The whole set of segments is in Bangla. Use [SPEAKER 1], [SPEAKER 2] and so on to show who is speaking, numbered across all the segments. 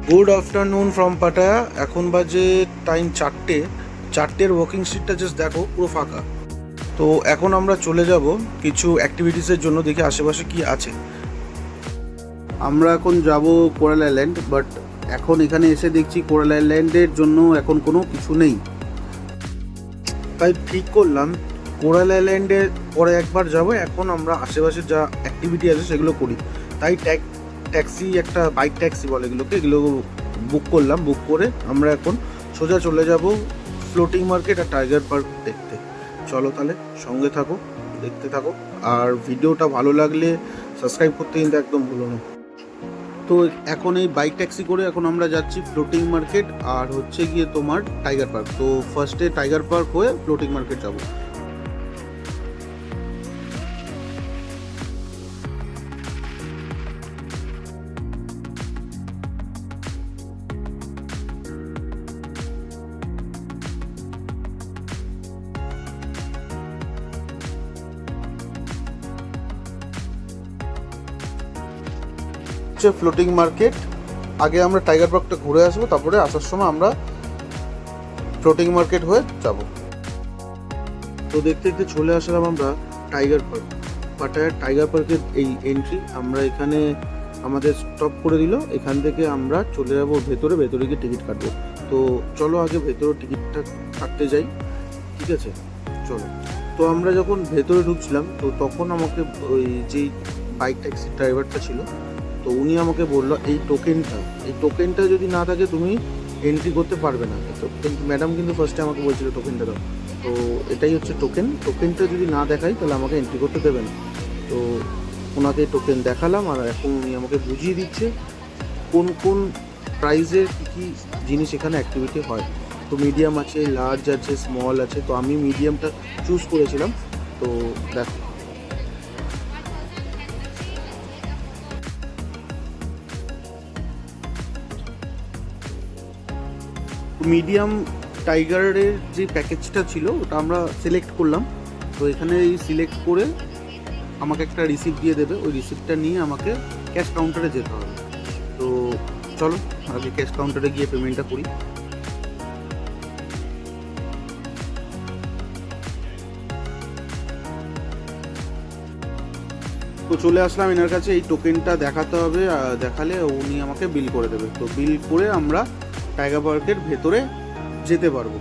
[SPEAKER 1] Good afternoon from Pattaya. এখন বাজে টাইম 4টের ওয়াকিং স্ট্রিটটা জাস্ট দেখো, পুরো ফাঁকা। তো এখন আমরা চলে যাব কিছু অ্যাক্টিভিটিসের জন্য, দেখি আশেপাশে কি আছে। আমরা এখন যাব কোরাল আইল্যান্ড, বাট এখন এখানে এসে দেখছি কোরাল আইল্যান্ডের জন্য এখন কোনো কিছু নেই। তাই ঠিক করলাম কোরাল আইল্যান্ডে পরে একবার যাব, এখন আমরা আশেপাশে যা অ্যাক্টিভিটি আছে সেগুলো করি। তাই ট্যাক্সি, একটা বাইক ট্যাক্সি বলে এগুলো বুক করলাম। বুক করে আমরা এখন সোজা চলে যাব ফ্লোটিং মার্কেট আর টাইগার পার্ক দেখতে। চলো তাহলে সঙ্গে থাকো, দেখতে থাকো। আর ভিডিওটা ভালো লাগলে সাবস্ক্রাইব করতে কিন্তু একদম ভুলো না। তো এখন এই বাইক ট্যাক্সি করে এখন আমরা যাচ্ছি ফ্লোটিং মার্কেট আর হচ্ছে গিয়ে তোমার টাইগার পার্ক। তো ফার্স্টে টাইগার পার্ক হয়ে ফ্লোটিং মার্কেট যাবো। ফ্লোটিং মার্কেট, আগে আমরা টাইগার পার্কটা ঘুরে আসবো, তারপরে আসার সময় আমরা ফ্লোটিং মার্কেট হয়ে যাব। তো দেখতে দেখতে চলে আসলাম আমরা টাইগার পার্ক। পাটায়ার টাইগার পার্কের এই এন্ট্রি। আমরা এখানে আমাদের স্টপ করে দিল, এখান থেকে আমরা চলে যাব ভেতরে গিয়ে টিকিট কাটবো। তো চলো আগে ভেতরে টিকিটটা কাটতে যাই, ঠিক আছে? চলো। তো আমরা যখন ভেতরে ঢুকছিলাম, তো তখন আমাকে ওই যেই বাইক ট্যাক্সি ড্রাইভারটা ছিল, তো উনি আমাকে বললো এই টোকেনটা যদি না থাকে তুমি এন্ট্রি করতে পারবে না। তো ম্যাডাম কিন্তু ফার্স্টে আমাকে বলছিল টোকেনটা দাও। তো এটাই হচ্ছে টোকেনটা যদি না দেখাই তাহলে আমাকে এন্ট্রি করতে দেবে না। তো ওনাকে টোকেন দেখালাম, আর এখন উনি আমাকে বুঝিয়ে দিচ্ছে কোন কোন প্রাইজের কী কী জিনিস এখানে অ্যাক্টিভিটি হয়। তো মিডিয়াম আছে, লার্জ আছে, স্মল আছে। তো আমি মিডিয়ামটা চুজ করেছিলাম। তো দেখো, মিডিয়াম টাইগারের যে প্যাকেজটা ছিল ওটা আমরা সিলেক্ট করলাম। তো এখানে এই সিলেক্ট করে আমাকে একটা রিসিপ্ট দিয়ে দেবে, ওই রিসিপ্টটা নিয়ে আমাকে ক্যাশ কাউন্টারে যেতে হবে। তো চলো আগে ক্যাশ কাউন্টারে গিয়ে পেমেন্টটা করি। তো চলে আসলাম এনার কাছে, এই টোকেনটা দেখাতে হবে, দেখালে উনি আমাকে বিল করে দেবে। তো বিল করে আমরা টাইগার পার্কের ভেতরে যেতে পারবো।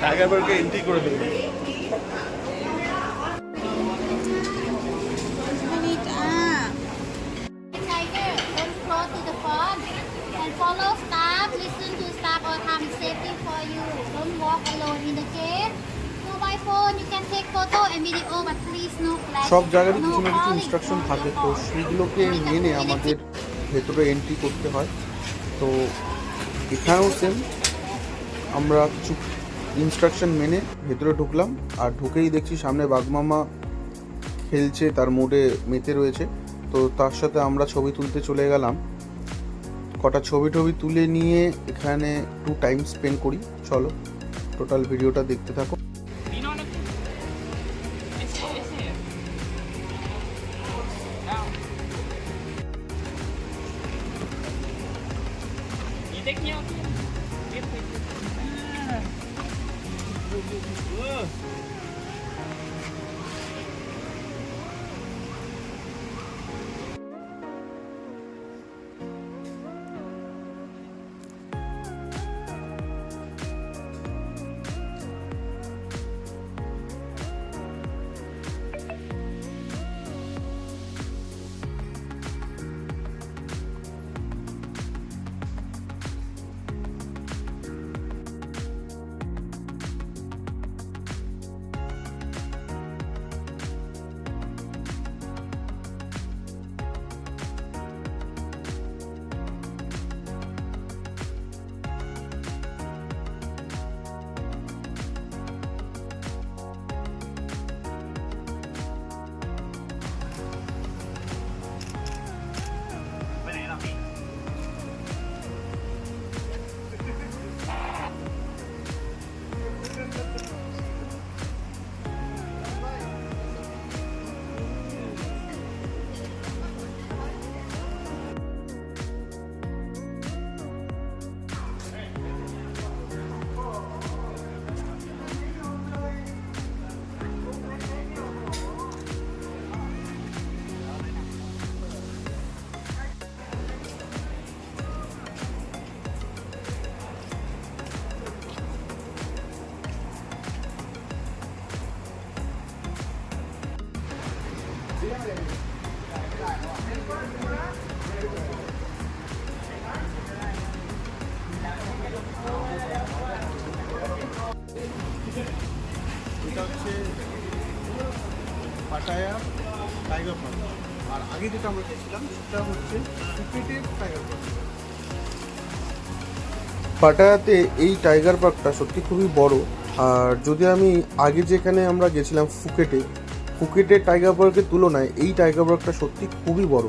[SPEAKER 1] টাইগার পার্কে এন্ট্রি করে দেবো।
[SPEAKER 2] Tiger, don't cross to the front and follow staff. Listen to staff or time is safety for you. Don't walk alone in the gate. Mobile phone, you can take photo and video, but please no flash.
[SPEAKER 1] সব জায়গারই
[SPEAKER 2] no
[SPEAKER 1] কিছু না কিছু
[SPEAKER 2] calling,
[SPEAKER 1] ইনস্ট্রাকশন
[SPEAKER 2] no
[SPEAKER 1] থাকে, তো
[SPEAKER 2] video
[SPEAKER 1] সেইগুলোকে
[SPEAKER 2] call.
[SPEAKER 1] মেনে আমাদের ভেতরে এন্ট্রি করতে হয়। তো এখানেও সেম, আমরা কিছু ইনস্ট্রাকশন মেনে ভেতরে ঢুকলাম। আর ঢুকেই দেখছি সামনে বাঘমামা খেলছে, তার মোডে মেতে রয়েছে। তো তার সাথে আমরা ছবি তুলতে চলে গেলাম। কটা ছবি তুলে নিয়ে এখানে একটু টাইম স্পেন্ড করি। চলো টোটাল ভিডিওটা দেখতে থাকো। Pattaya tiger park. আর আগে যেটা আমরা গেছিলাম সেটা হচ্ছে ফুকেটের টাইগার পার্ক। পাটায়াতে এই টাইগার পার্কটা সত্যি খুবই বড়। আর যদি আমি আগে যেখানে আমরা গেছিলাম ফুকেটের টাইগার পার্কের তুলনায় এই টাইগার পার্কটা সত্যি খুবই বড়।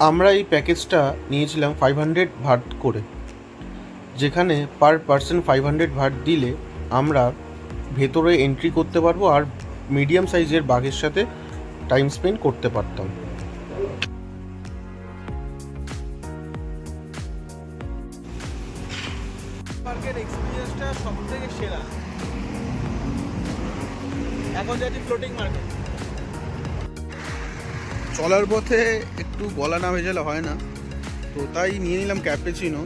[SPEAKER 1] আমরা এই প্যাকেজটা নিয়েছিলাম 500 ভাট করে, যেখানে পার পার্সন 500 ভাট দিলে আমরা ভেতরে এন্ট্রি করতে পারবো আর মিডিয়াম সাইজের বাঘের সাথে টাইম স্পেন্ড করতে পারতাম।
[SPEAKER 3] পার্কের এক্সপিরিয়েন্সটা সবথেকে সেরা। এখন যাচ্ছি ফ্লোটিং মার্কেট।
[SPEAKER 1] চলার পথে একটু গলা না ভেজালে হয় না, তো তাই নিয়ে নিলাম ক্যাপেচিনো।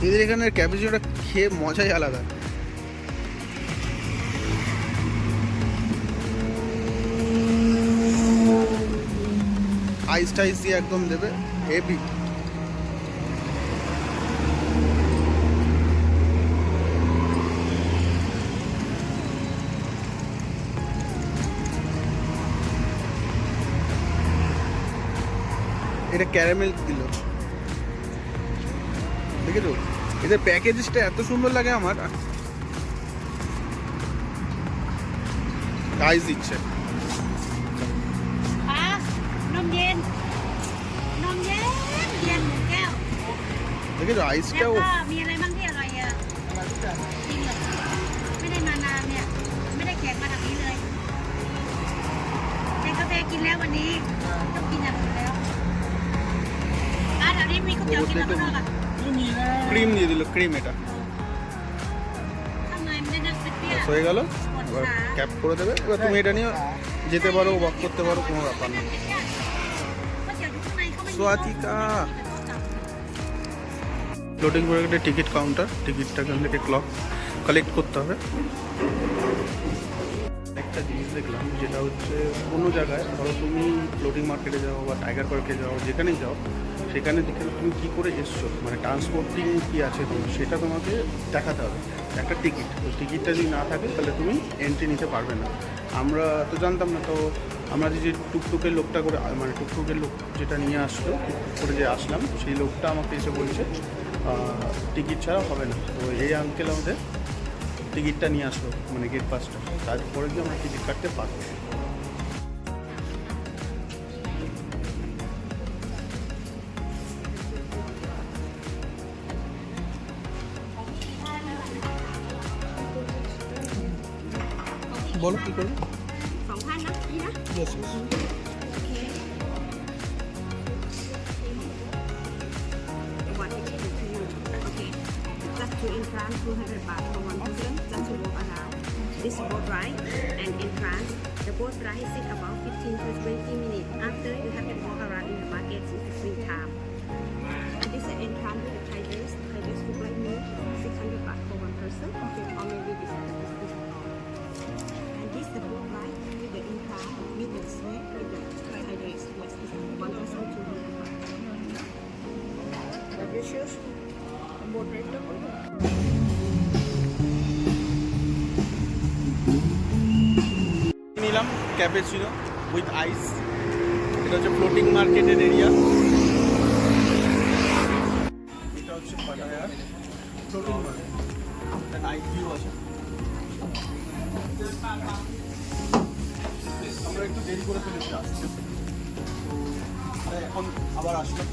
[SPEAKER 1] এদের এখানের ক্যাপেচিনোটা খেয়ে মজাই আলাদা। আইস টাইস দিয়ে একদম দেবে, হেভি। এটা ক্যারামেল দিল, দেখেছো? এদের প্যাকেজটা এত সুন্দর লাগে আমার। আইস দিচ্ছে,
[SPEAKER 2] nôm yen 1 แก้ว
[SPEAKER 1] দেখেছো?
[SPEAKER 2] แล้ว
[SPEAKER 1] আইসটাও
[SPEAKER 2] ก็มีอะไรบ้างที่อร่อยอ่ะจริงเหรอไม่ได้มานานเนี่ยไม่ได้แขกมาทางนี้เลยแต่กาแฟกินแล้ววันนี้ต้องกินอย่างอื่นแล้วแถวนี้มีก๋วยเตี๋ยวกินแล้วข้างนอกอ่ะ
[SPEAKER 3] ไม่มีนะ
[SPEAKER 1] ক্রিম দিয়ে দিল, ক্রিম। এটা
[SPEAKER 2] ข้างในไม่ได้นั่งเป็นเปี้ย
[SPEAKER 1] হয়ে গেল, এবার ক্যাপ করে দেবে। এবার তুমি এটা নিয়ে যেতে পারো, ওয়াক করতে পারো, কোনো ব্যাপার নেই। সোয়াতিকা ফ্লোটিং মার্কেটের টিকিট কাউন্টার, টিকিটটা এখান থেকে কালেক্ট করতে হবে। একটা জিনিস দেখলাম, যেটা হচ্ছে কোনো জায়গায় ধরো তুমি ফ্লোটিং মার্কেটে যাও বা টাইগার পার্কে যাও, যেখানেই যাও, সেখানে যেখানে তুমি কী করে এসছো, মানে ট্রান্সপোর্টিং কী আছে তোমার, সেটা তোমাকে দেখাতে হবে। একটা টিকিট, ওই টিকিটটা যদি না থাকে তাহলে তুমি এন্ট্রি নিতে পারবে না। আমরা তো জানতাম না, তো আমরা যে টুকটুকের লোকটা করে, মানে টুকটুকের লোক যেটা নিয়ে আসলো, টুকটুক করে যে আসলাম, সেই লোকটা আমাকে এসে বলছে টিকিট ছাড়া হবে না। তো এই আঙ্কেল আমাদের টিকিটটা নিয়ে আসলো, মানে গেট পাসটা, তারপরে গিয়ে আমরা টিকিট কাটতে পারবো। বলো কী করবো?
[SPEAKER 2] 2,000 นะนี่นะ
[SPEAKER 1] Yes, yes.
[SPEAKER 4] What is it to you? Okay. Just to in France, 200 baht for one person, just to walk around. This boat ride and in France, the boat ride is about 15 to 20 minutes. After you have to walk around in the market, it's free time. And this is the entrance to the tigers. Tigers look like me, 600 baht for one person. Okay. Or maybe this. And this is the boat ride with the entrance, with the snake, with the tigers. Yes, this is one person 200 baht. Have you choose boat ride?
[SPEAKER 3] নিলাম ক্যাপেচিনো উইথ আইস। এটা হচ্ছে ফ্লোটিং মার্কেটের এরিয়া। এটা হচ্ছে পাটায়ার ফ্লোটিং মার্কেট, একটা নাইট ভিউ আছে। আমরা একটু দেরি করে ফেলেছি আসতে, তো এখন আবার আসলাম।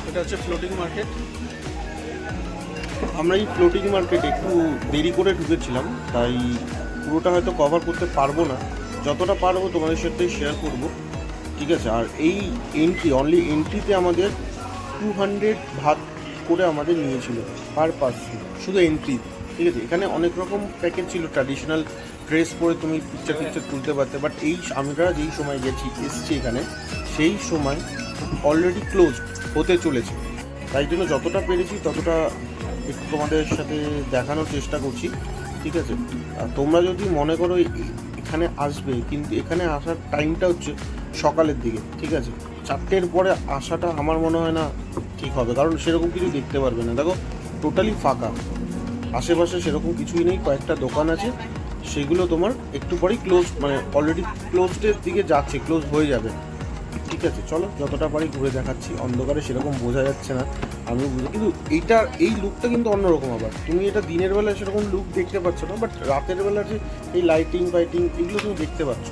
[SPEAKER 3] এটা হচ্ছে ফ্লোটিং মার্কেট।
[SPEAKER 1] আমরা এই ফ্লোটিং মার্কেটে একটু দেরি করে ঢুকেছিলাম, তাই পুরোটা হয়তো কভার করতে পারবো না, যতটা পারবো তোমাদের সাথে শেয়ার করব, ঠিক আছে। আর এই এন্ট্রি, অনলি এন্ট্রিতে আমাদের 200 ভাত করে আমাদের নিয়েছিল পার পার্সন, শুধু এন্ট্রি, ঠিক আছে। এখানে অনেক রকম প্যাকেজ ছিল, ট্র্যাডিশনাল ড্রেস পরে তুমি পিকচার তুলতে পারতে, বাট এই আমরা যেই সময় এসছি এখানে, সেই সময় অলরেডি ক্লোজ হতে চলেছে, তাই জন্য যতটা পেরেছি ততটা একটু তোমাদের সাথে দেখানোর চেষ্টা করছি, ঠিক আছে। আর তোমরা যদি মনে করো এখানে আসবে, কিন্তু এখানে আসার টাইমটা হচ্ছে সকালের দিকে, ঠিক আছে। 4টের পরে আসাটা আমার মনে হয় না ঠিক হবে, কারণ সেরকম কিছু দেখতে পারবে না। দেখো টোটালি ফাঁকা, আশেপাশে সেরকম কিছুই নেই, কয়েকটা দোকান আছে, সেগুলো তোমার একটু পরেই ক্লোজ, মানে অলরেডি ক্লোজডের দিকে যাচ্ছে, ক্লোজ হয়ে যাবে, ঠিক আছে। চলো যতটা পারি ঘুরে দেখাচ্ছি, অন্ধকারে সেরকম বোঝা যাচ্ছে না, আমিও বুঝি, কিন্তু এই লুকটা কিন্তু অন্যরকম। আবার তুমি এটা দিনের বেলায় সেরকম লুক দেখতে পাচ্ছ না, বাট রাতের বেলা যে এই লাইটিং ফাইটিং এগুলো তুমি দেখতে পাচ্ছ।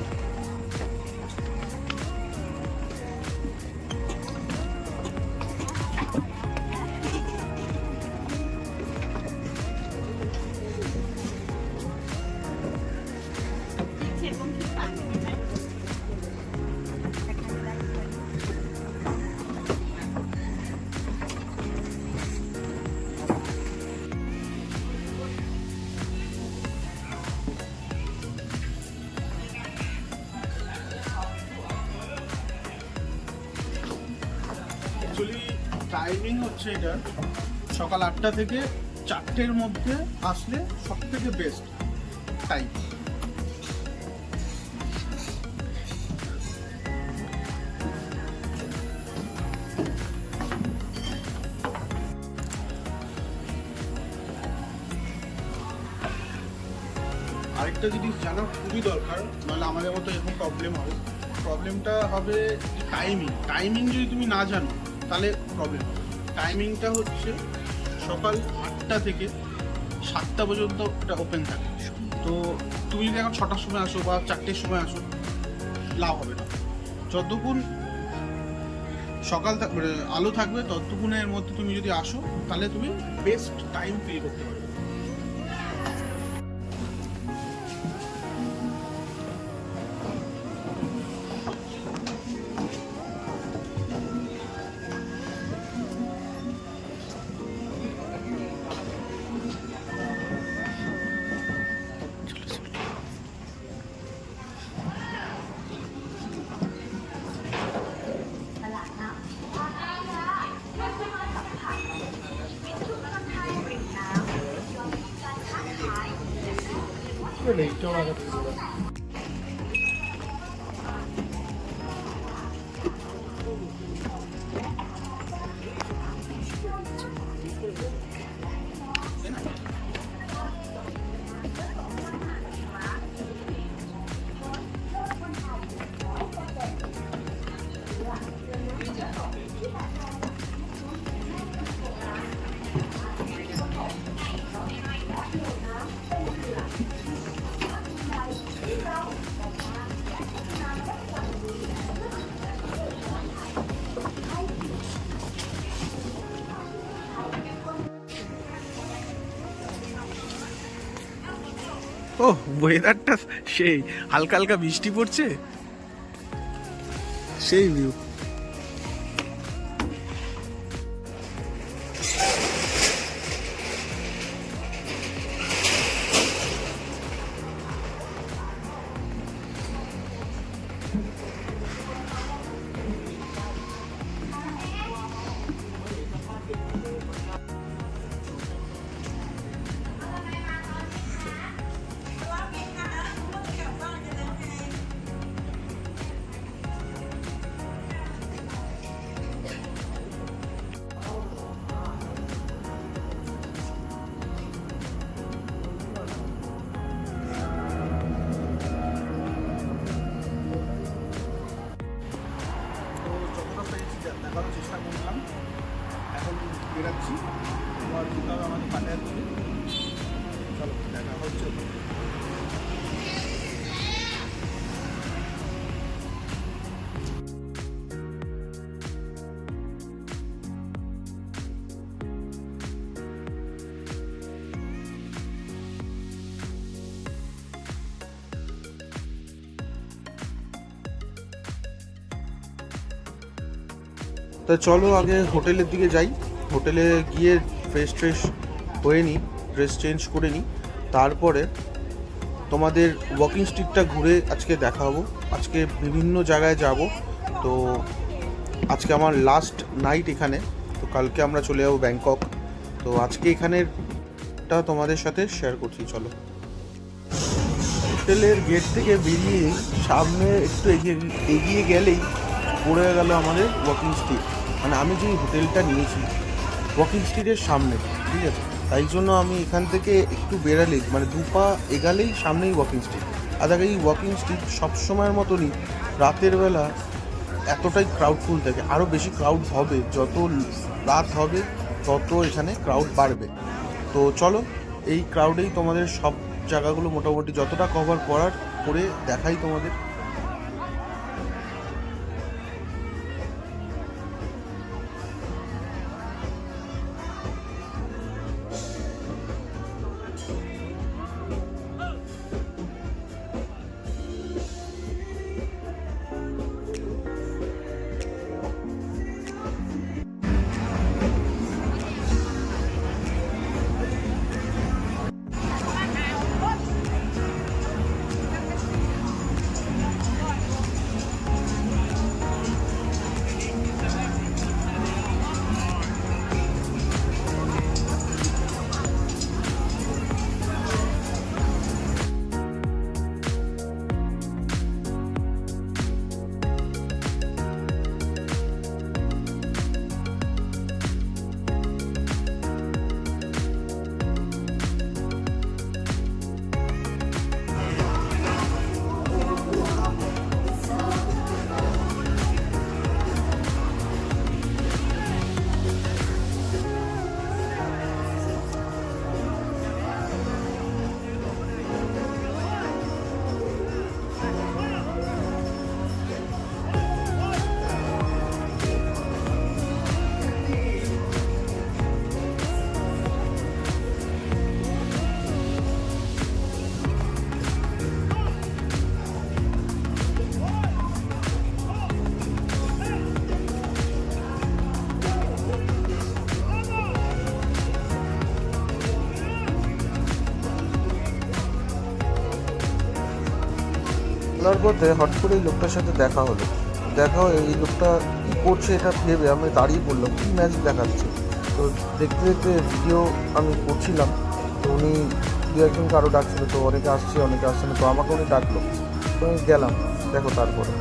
[SPEAKER 3] অ্যাকচুয়ালি টাইমিং হচ্ছে এটা সকাল 8টা থেকে 4টের মধ্যে আসলে সব থেকে বেস্ট টাইম। আরেকটা জিনিস জানা খুবই দরকার, নাহলে আমাদের মতো এরকম প্রবলেম হবে। প্রবলেমটা হবে টাইমিং যদি তুমি না জানো তাহলে প্রবলেম। টাইমিংটা হচ্ছে সকাল 8টা থেকে 7টা পর্যন্ত এটা ওপেন থাকে। তো তুমি যদি এখন 6টার সময় আসো বা 4টের সময় আসো, লাভ হবে না। যতক্ষণ সকাল আলো থাকবে ততক্ষণের মধ্যে তুমি যদি আসো, তাহলে তুমি বেস্ট টাইম ফিল করতে পারবে। ও ওয়েদারটা সেই, হালকা হালকা বৃষ্টি পড়ছে, সেই ভিউ। দেখানোর চেষ্টা করলাম, এখন বেরাচ্ছি, আবার যেতে হবে আমাদের পাটায়ার দিকে। চলো দেখা হচ্ছে।
[SPEAKER 1] তা চলো আগে হোটেলের দিকে যাই, হোটেলে গিয়ে ফ্রেশ হয়ে নিই, ড্রেস চেঞ্জ করে নিই, তারপরে তোমাদের ওয়াকিং স্ট্রিটটা ঘুরে আজকে দেখাবো। আজকে বিভিন্ন জায়গায় যাব, তো আজকে আমার লাস্ট নাইট এখানে, তো কালকে আমরা চলে যাবো ব্যাংকক। তো আজকে এখানেরটা তোমাদের সাথে শেয়ার করছি। চলো, হোটেলের গেট থেকে বেরিয়ে সামনে একটু এগিয়ে গেলেই পড়ে গেল আমাদের ওয়াকিং স্ট্রিট। মানে আমি যে হোটেলটা নিয়েছি ওয়াকিং স্ট্রিটের সামনে, ঠিক আছে, তাই জন্য আমি এখান থেকে একটু বেরালেই মানে 2 পা এগালেই সামনেই ওয়াকিং স্ট্রিট। আর এই ওয়াকিং স্ট্রিট সবসময়ের মতনই রাতের বেলা এতটাই ক্রাউডফুল থাকে, আরও বেশি ক্রাউড হবে, যত রাত হবে তত এখানে ক্রাউড বাড়বে। তো চলো এই ক্রাউডেই তোমাদের সব জায়গাগুলো মোটামুটি যতটা কভার করার করে দেখাই তোমাদের। চলার পথে হট করে এই লোকটার সাথে দেখা হলো। এই লোকটা কী করছে এটা ভেবে আমি দাঁড়িয়ে পড়লাম, কী ম্যাজিক দেখাচ্ছে। তো দেখতে দেখতে ভিডিও আমি করছিলাম, তো উনি 2-1জনকে আরও ডাকছিল, তো অনেকে আসছে না, তো আমাকে উনি ডাকলো, তো আমি গেলাম। দেখো তারপরে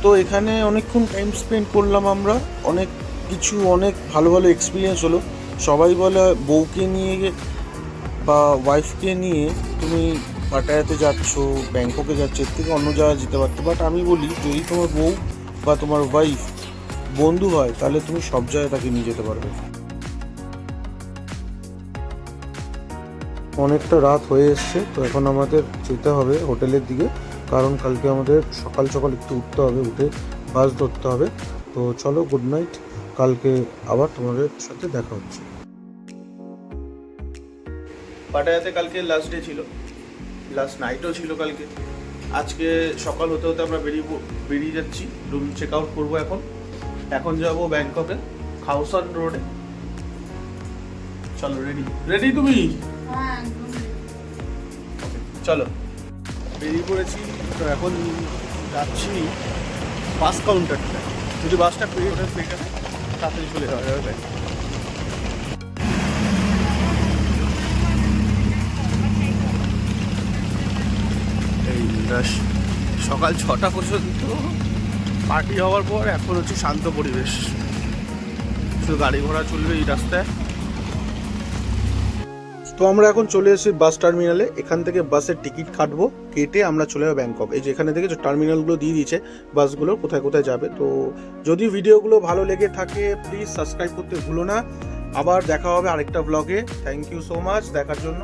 [SPEAKER 1] তো এখানে অনেকক্ষণ টাইম স্পেন্ড করলাম আমরা, অনেক কিছু, অনেক ভালো ভালো এক্সপিরিয়েন্স হলো। সবাই বলে বউকে নিয়ে বা ওয়াইফকে নিয়ে তুমি পাটায়াতে যাচ্ছ, ব্যাংককে যাচ্ছ, এর থেকে অন্য জায়গায় যেতে পারতো। বাট আমি বলি যদি তোমার বউ বা তোমার ওয়াইফ বন্ধু হয় তাহলে তুমি সব জায়গায় তাকে নিয়ে যেতে পারবে। অনেকটা রাত হয়ে এসছে, তো এখন আমাদের যেতে হবে হোটেলের দিকে, কারণ কালকে আমাদের সকাল সকাল একটু উঠতে হবে, উঠে বাস ধরতে হবে। তো চলো, গুড নাইট, কালকে আবার তোমাদের সাথে দেখা হচ্ছে। পাটায়াতে কালকে লাস্ট ডে ছিল, লাস্ট নাইটও ছিল কালকে। আজকে সকাল হতে হতে আমরা বেরিয়ে যাচ্ছি, রুম চেক আউট করবো। এখন যাব ব্যাংককে, খাউসান রোডে। চলো, রেডি তুমি? চলো, বেরিয়ে পড়েছি। তো এখন যাচ্ছি বাস কাউন্টারটা, যদি বাসটা পেয়ে গেলে তাড়াতাড়ি চলে যাওয়া যাবে। এই সকাল 6টা পর্যন্ত পার্টি হওয়ার পর এখন হচ্ছে শান্ত পরিবেশ, শুধু গাড়ি ঘোড়া চলবে এই রাস্তায়। তো আমরা এখন চলে এসেছি বাস টার্মিনালে। এখান থেকে বাসের টিকিট কাটবো, কেটে আমরা চলে যাবো ব্যাংকক। এই যে এখানে থেকে যে টার্মিনালগুলো দিয়ে দিয়েছে বাসগুলো কোথায় কোথায় যাবে। তো যদি ভিডিওগুলো ভালো লেগে থাকে প্লিজ সাবস্ক্রাইব করতে ভুলো না। আবার দেখা হবে আরেকটা ব্লগে। থ্যাংক ইউ সো মাচ দেখার জন্য।